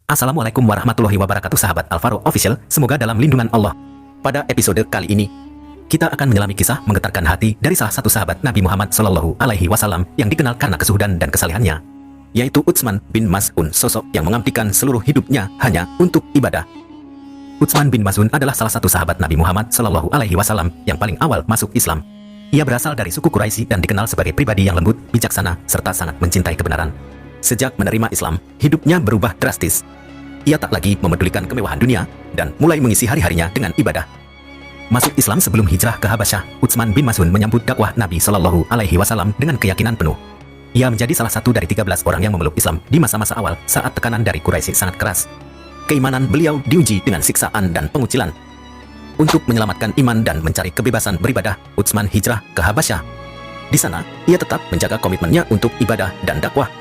Assalamualaikum warahmatullahi wabarakatuh sahabat Alvaro Official, semoga dalam lindungan Allah. Pada episode kali ini, kita akan menyelami kisah menggetarkan hati dari salah satu sahabat Nabi Muhammad Shallallahu Alaihi Wasallam yang dikenal karena kesuhudan dan kesalehannya, yaitu Utsman bin Maz'un, sosok yang mengabdikan seluruh hidupnya hanya untuk ibadah. Utsman bin Maz'un adalah salah satu sahabat Nabi Muhammad Shallallahu Alaihi Wasallam yang paling awal masuk Islam. Ia berasal dari suku Quraisy dan dikenal sebagai pribadi yang lembut, bijaksana, serta sangat mencintai kebenaran. Sejak menerima Islam, hidupnya berubah drastis. Ia tak lagi memedulikan kemewahan dunia dan mulai mengisi hari-harinya dengan ibadah. Masuk Islam sebelum hijrah ke Habasyah, Utsman bin Maz'un menyambut dakwah Nabi Shallallahu Alaihi Wasallam dengan keyakinan penuh. Ia menjadi salah satu dari 13 orang yang memeluk Islam di masa-masa awal saat tekanan dari Quraisy sangat keras. Keimanan beliau diuji dengan siksaan dan pengucilan. Untuk menyelamatkan iman dan mencari kebebasan beribadah, Utsman hijrah ke Habasyah. Di sana, ia tetap menjaga komitmennya untuk ibadah dan dakwah.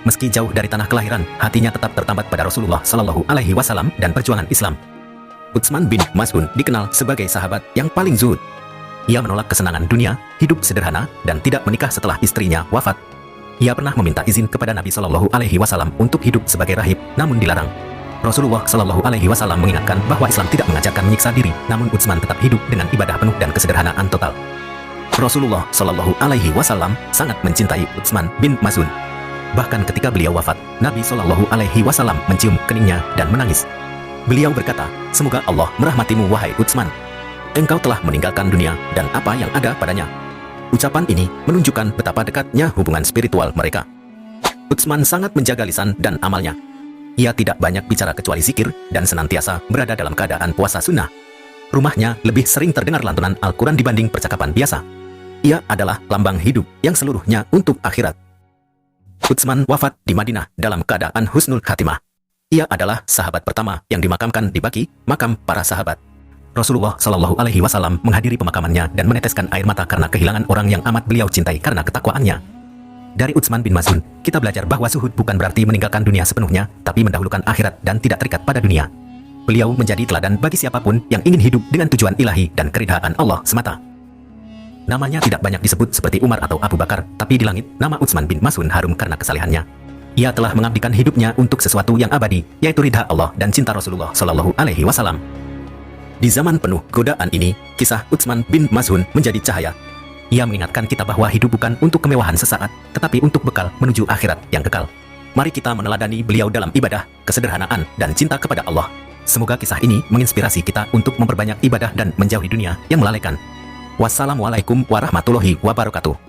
Meski jauh dari tanah kelahiran, hatinya tetap tertambat pada Rasulullah Shallallahu Alaihi Wasallam dan perjuangan Islam. Utsman bin Maz'un dikenal sebagai sahabat yang paling zuhud. Ia menolak kesenangan dunia, hidup sederhana, dan tidak menikah setelah istrinya wafat. Ia pernah meminta izin kepada Nabi Shallallahu Alaihi Wasallam untuk hidup sebagai rahib, namun dilarang. Rasulullah Shallallahu Alaihi Wasallam mengingatkan bahwa Islam tidak mengajarkan menyiksa diri, namun Utsman tetap hidup dengan ibadah penuh dan kesederhanaan total. Rasulullah Shallallahu Alaihi Wasallam sangat mencintai Utsman bin Maz'un. Bahkan ketika beliau wafat, Nabi Shallallahu Alaihi Wasallam mencium keningnya dan menangis. Beliau berkata, "Semoga Allah merahmatimu wahai Utsman. Engkau telah meninggalkan dunia dan apa yang ada padanya." Ucapan ini menunjukkan betapa dekatnya hubungan spiritual mereka. Utsman sangat menjaga lisan dan amalnya. Ia tidak banyak bicara kecuali zikir dan senantiasa berada dalam keadaan puasa sunnah. Rumahnya lebih sering terdengar lantunan Al-Quran dibanding percakapan biasa. Ia adalah lambang hidup yang seluruhnya untuk akhirat. Utsman wafat di Madinah dalam keadaan husnul khatimah. Ia adalah sahabat pertama yang dimakamkan di Baqi, makam para sahabat. Rasulullah Shallallahu Alaihi Wasallam menghadiri pemakamannya dan meneteskan air mata karena kehilangan orang yang amat beliau cintai karena ketakwaannya. Dari Utsman bin Maz'un, kita belajar bahwa zuhud bukan berarti meninggalkan dunia sepenuhnya, tapi mendahulukan akhirat dan tidak terikat pada dunia. Beliau menjadi teladan bagi siapapun yang ingin hidup dengan tujuan ilahi dan keridhaan Allah semata. Namanya tidak banyak disebut seperti Umar atau Abu Bakar, tapi di langit, nama Utsman bin Maz'un harum karena kesalehannya. Ia telah mengabdikan hidupnya untuk sesuatu yang abadi, yaitu ridha Allah dan cinta Rasulullah Shallallahu Alaihi Wasallam. Di zaman penuh godaan ini, kisah Utsman bin Maz'un menjadi cahaya. Ia mengingatkan kita bahwa hidup bukan untuk kemewahan sesaat, tetapi untuk bekal menuju akhirat yang kekal. Mari kita meneladani beliau dalam ibadah, kesederhanaan, dan cinta kepada Allah. Semoga kisah ini menginspirasi kita untuk memperbanyak ibadah dan menjauhi dunia yang melalaikan. Wassalamualaikum warahmatullahi wabarakatuh.